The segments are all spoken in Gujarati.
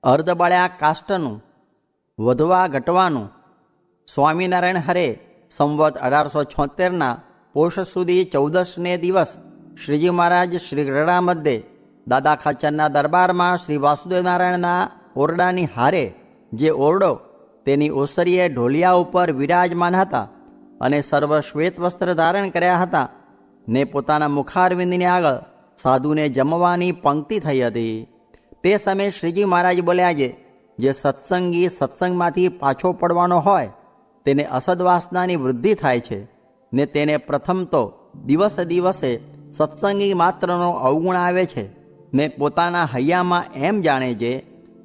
અર્ધબળ્યા કાષ્ટનું વધવા ઘટવાનું. સ્વામિનારાયણ હરે સંવત 1876ના પોષ સુધી 14ને દિવસ શ્રીજી મહારાજ શ્રી ગઢડા મધ્યે દાદા ખાચરના દરબારમાં શ્રી વાસુદેવ નારાયણના ઓરડાની હારે જે ઓરડો તેની ઓસરીએ ઢોલિયા ઉપર વિરાજમાન હતા અને સર્વ શ્વેત વસ્ત્ર ધારણ કર્યા હતા ને પોતાના મુખારવિંદની આગળ સાધુને જમવાની પંક્તિ થઈ હતી. તે સમયે શ્રીજી મહારાજ બોલ્યા છે, જે સત્સંગી સત્સંગમાંથી પાછો પડવાનો હોય તેને અસદવાસનાની વૃદ્ધિ થાય છે ને તેને પ્રથમ તો દિવસે દિવસે સત્સંગી માત્રનો અવગુણ આવે છે ને પોતાના હૈયામાં એમ જાણે છે,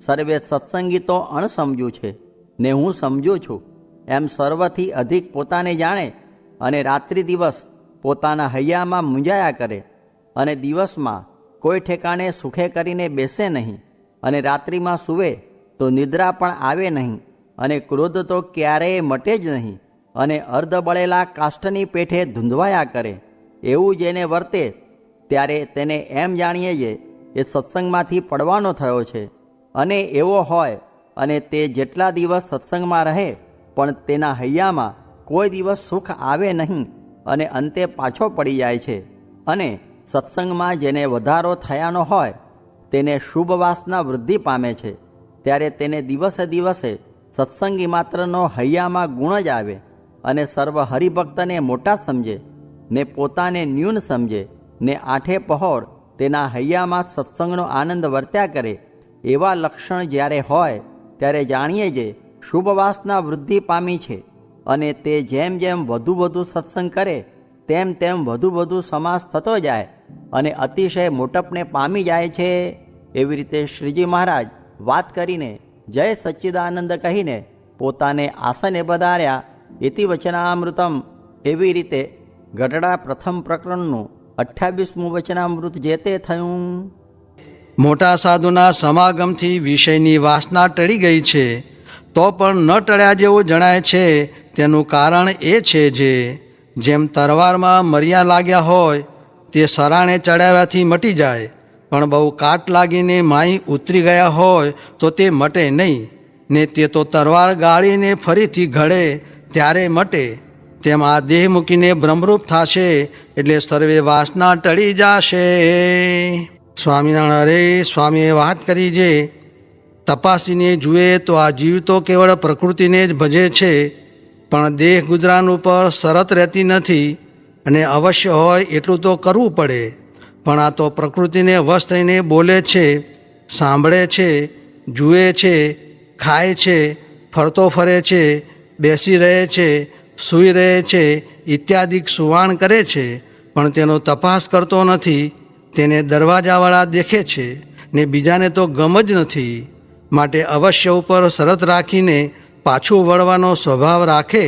સર્વે સત્સંગી તો અણસમજુ છે ને હું સમજું છું એમ સર્વથી અધિક પોતાને જાણે અને રાત્રિ દિવસ પોતાના હૈયામાં મૂંઝાયા કરે અને દિવસમાં કોઈ ઠેકાણે સુખે કરીને બેસે નહીં અને રાત્રિમાં સૂવે તો નિદ્રા પણ આવે નહીં અને ક્રોધ તો ક્યારેય મટે જ નહીં અને અર્ધ બળેલા કાષ્ઠની પેઠે ધૂંધવાયા કરે, એવું જેને વર્તે ત્યારે તેને એમ જાણીએ જે એ સત્સંગમાંથી પડવાનો થયો છે. અને એવો હોય અને તે જેટલા દિવસ સત્સંગમાં રહે પણ તેના હૈયામાં કોઈ દિવસ સુખ આવે નહીં અને અંતે પાછો પડી જાય છે. અને સત્સંગમાં જેને વધારો થયાનો હોય તેને શુભ વાસના વૃદ્ધિ પામે છે, ત્યારે તેને દિવસે દિવસે સત્સંગી માત્રનો હૈયામાં ગુણ જ આવે અને સર્વ હરિભક્તને મોટા સમજે ને પોતાને ન્યૂન સમજે ને આઠે પહોર તેના હૈયામાં સત્સંગનો આનંદ વર્ત્યા કરે. એવા લક્ષણ જ્યારે હોય ત્યારે જાણીએ જે શુભ વાસના વૃદ્ધિ પામી છે અને તે જેમ જેમ વધુ સત્સંગ કરે તેમ તેમ વધુ સમાસ થતો જાય અને અતિશય મોટપને પામી જાય છે. એવી રીતે શ્રીજી મહારાજ વાત કરીને જય સચ્ચિદાનંદ કહીને પોતાને આસને પધાર્યા. ઇતિ વચનામૃતમ. એવી રીતે ગઢડા પ્રથમ પ્રકરણનું 28મું વચનામૃત જે તે થયું. મોટા સાધુના સમાગમથી વિષયની વાસના ટળી ગઈ છે, તો પણ ન ટળ્યા જેવું જણાય છે. તેનું કારણ એ છે જે જેમ તરવારમાં મરિયા લાગ્યા હોય તે સરાણે ચડાવ્યાથી મટી જાય, પણ બહુ કાટ લાગીને માઈ ઉતરી ગયા હોય તો તે મટે નહીં ને તે તો તરવાર ગાળીને ફરીથી ઘડે ત્યારે મટે. તેમ આ દેહ મૂકીને બ્રહ્મરૂપ થશે એટલે સર્વે વાસના ટળી જશે. સ્વામિનારાયણ હરે સ્વામીએ વાત કરી છે, તપાસીને જુએ તો આ જીવ તો કેવળ પ્રકૃતિને જ ભજે છે, પણ દેહ ગુજરાન ઉપર શરત રહેતી નથી અને અવશ્ય હોય એટલું તો કરવું પડે. પણ આ તો પ્રકૃતિને વશ થઈને બોલે છે, સાંભળે છે, જુએ છે, ખાય છે, ફરતો ફરે છે, બેસી રહે છે, સૂઈ રહે છે ઇત્યાદિક સુવાણ કરે છે, પણ તેનો તપાસ કરતો નથી. તેને દરવાજાવાળા દેખે છે ને બીજાને તો ગમ જ નથી. માટે અવશ્ય ઉપર શરત રાખીને પાછું વળવાનો સ્વભાવ રાખે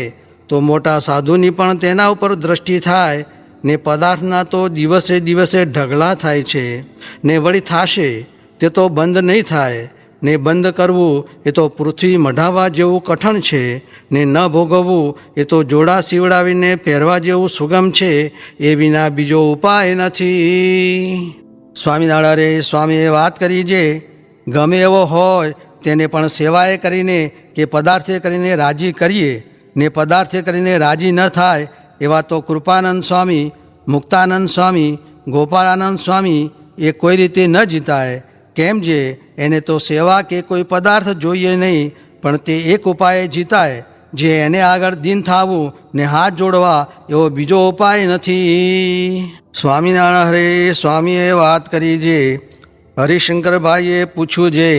તો મોટા સાધુની પણ તેના ઉપર દ્રષ્ટિ થાય ને પદાર્થના તો દિવસે દિવસે ઢગલા થાય છે ને વળી થાશે તે તો બંધ નહીં થાય ને બંધ કરવું એ તો પૃથ્વી મઢાવવા જેવું કઠણ છે ને ન ભોગવવું એ તો જોડા સીવડાવીને પહેરવા જેવું સુગમ છે. એ વિના બીજો ઉપાય નથી. સ્વામિનારાયણ સ્વામીએ વાત કરી છે, ગમે એવો હોય તેને પણ સેવાએ કરીને કે પદાર્થે કરીને રાજી કરીએ ને પદાર્થે કરીને રાજી ન થાય એવા તો કૃપાનંદ સ્વામી, મુક્તાનંદ સ્વામી, ગોપાળાનંદ સ્વામી એ કોઈ રીતે ન જીતાય. કેમ જે એને તો સેવા કે કોઈ પદાર્થ જોઈએ નહીં, પણ તે એક ઉપાય જીતાય, જે એને આગળ દીન થવું ને હાથ જોડવા એવો બીજો ઉપાય નથી. સ્વામિનારાયણ હરે સ્વામીએ વાત કરી છે, હરિશંકરભાઈએ પૂછ્યું છે,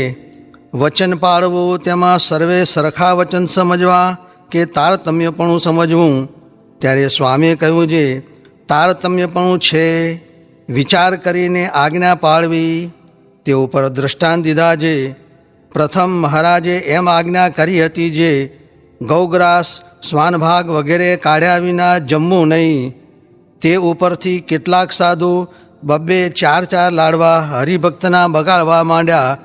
વચન પાળવું તેમાં સર્વે સરખા વચન સમજવા કે તારતમ્યપણું સમજવું? ત્યારે સ્વામીએ કહ્યું છે, તારતમ્યપણું છે. વિચાર કરીને આજ્ઞા પાળવી. તે ઉપર દૃષ્ટાંત દીધા છે. પ્રથમ મહારાજે એમ આજ્ઞા કરી હતી જે ગૌગ્રાસ, શ્વાનભાગ વગેરે કાઢ્યા વિના જમવું નહીં. તે ઉપરથી કેટલાક સાધુ 2-4 લાડવા હરિભક્તના બગાડવા માંડ્યા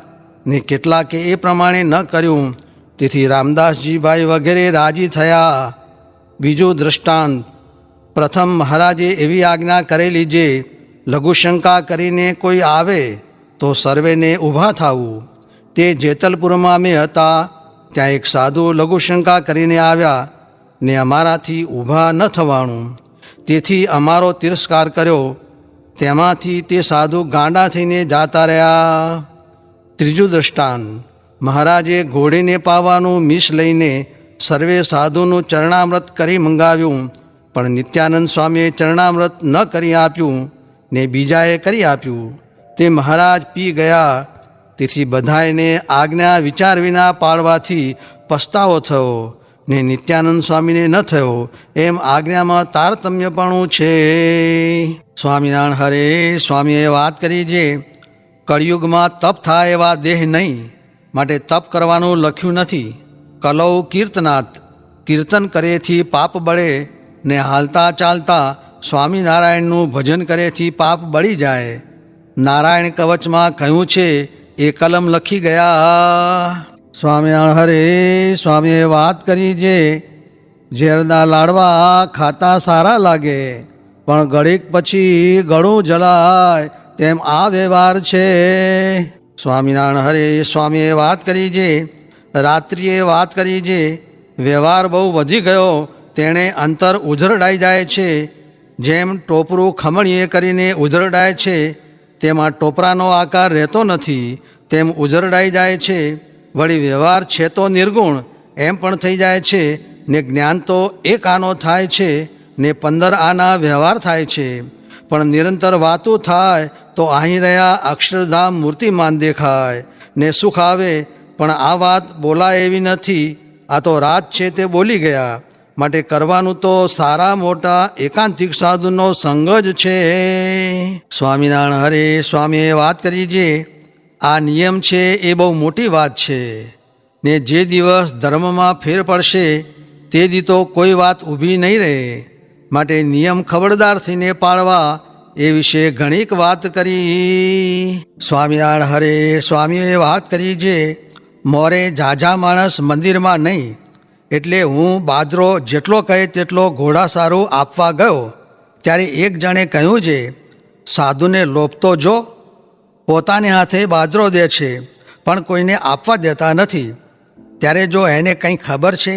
ને કેટલાકે એ પ્રમાણે ન કર્યું. તેથી રામદાસજીભાઈ વગેરે રાજી થયા. બીજું દૃષ્ટાંત, પ્રથમ મહારાજે એવી આજ્ઞા કરેલી જે લઘુશંકા કરીને કોઈ આવે તો સર્વેને ઊભા થવું તે જેતલપુરમાં અમે હતા ત્યાં એક સાધુ લઘુશંકા કરીને આવ્યા ને અમારાથી ઊભા ન થવાનું, તેથી અમારો તિરસ્કાર કર્યો. તેમાંથી તે સાધુ ગાંડા થઈને જાતા રહ્યા. ત્રીજું દ્રષ્ટાંત. મહારાજે ઘોડીને પાવાનું મીસ લઈને સર્વે સાધુનું ચરણામૃત કરી મંગાવ્યું, પણ નિત્યાનંદ સ્વામીએ ચરણામૃત ન કરી આપ્યું ને બીજાએ કરી આપ્યું. તે મહારાજ પી ગયા. તેથી બધાને આજ્ઞા વિચાર વિના પાળવાથી પસ્તાવો થયો ને નિત્યાનંદ સ્વામીને ન થયો. એમ આજ્ઞામાં તારતમ્યપણું છે. સ્વામિનારાયણ હરે. સ્વામીએ વાત કરી છે કળિયુગમાં તપ થાય એવા દેહ નહીં, માટે તપ કરવાનું લખ્યું નથી. કલૌ કીર્તનાથ. કીર્તન કરેથી પાપ બળે ને હાલતા ચાલતા સ્વામિનારાયણનું ભજન કરેથી પાપ બળી જાય. નારાયણ કવચમાં કહ્યું છે એ કલમ લખી ગયા. સ્વામિનારાયણ હરે. સ્વામીએ વાત કરી છે ઝેરના લાડવા ખાતા સારા લાગે, પણ ઘડીક પછી ગળું જલાય, તેમ આ વ્યવહાર છે. સ્વામિનારાયણ હરે. સ્વામીએ વાત કરી છે રાત્રિએ વાત કરી છે વ્યવહાર બહુ વધી ગયો, તેણે અંતર ઉઝરડાઈ જાય છે. જેમ ટોપરું ખમણીએ કરીને ઉઝરડાય છે, તેમાં ટોપરાનો આકાર રહેતો નથી, તેમ ઉઝરડાઈ જાય છે. વળી વ્યવહાર છે તો નિર્ગુણ એમ પણ થઈ જાય છે, ને જ્ઞાન તો એક આનો થાય છે ને 15 આના વ્યવહાર થાય છે. પણ નિરંતર વાતું થાય તો અહીં રહ્યા અક્ષરધામ મૂર્તિમાન દેખાય ને સુખ આવે. પણ આ વાત બોલાય એવી નથી, આ તો રાત છે તે બોલી ગયા. માટે કરવાનું તો સારા મોટા એકાંતિક સાધુનો સંગ જ છે. સ્વામિનારાયણ હરે. સ્વામીએ વાત કરી છે આ નિયમ છે એ બહુ મોટી વાત છે, ને જે દિવસ ધર્મમાં ફેર પડશે તે દી તો કોઈ વાત ઊભી નહીં રહે. માટે નિયમ ખબરદાર થઈને પાળવા એ વિશે ઘણીક વાત કરી. સ્વામિનારાયણ હરે. સ્વામીએ વાત કરી છે મોરે ઝાઝા માણસ મંદિરમાં નહીં, એટલે હું બાજરો જેટલો કહે તેટલો ઘોડાસારું આપવા ગયો, ત્યારે એક જણે કહ્યું છે સાધુને લોભતો જો, પોતાને હાથે બાજરો દે છે પણ કોઈને આપવા દેતા નથી. ત્યારે જો એને કંઈ ખબર છે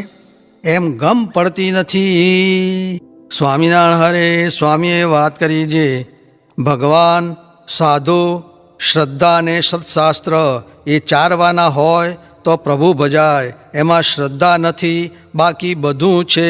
એમ ગમ પડતી નથી. સ્વામિનારાયણ હરે. સ્વામીએ વાત કરી છે ભગવાન, સાધુ, શ્રદ્ધા અને સત્શાસ્ત્ર એ ચારવાના હોય તો પ્રભુ ભજાય. એમાં શ્રદ્ધા નથી, બાકી બધું છે.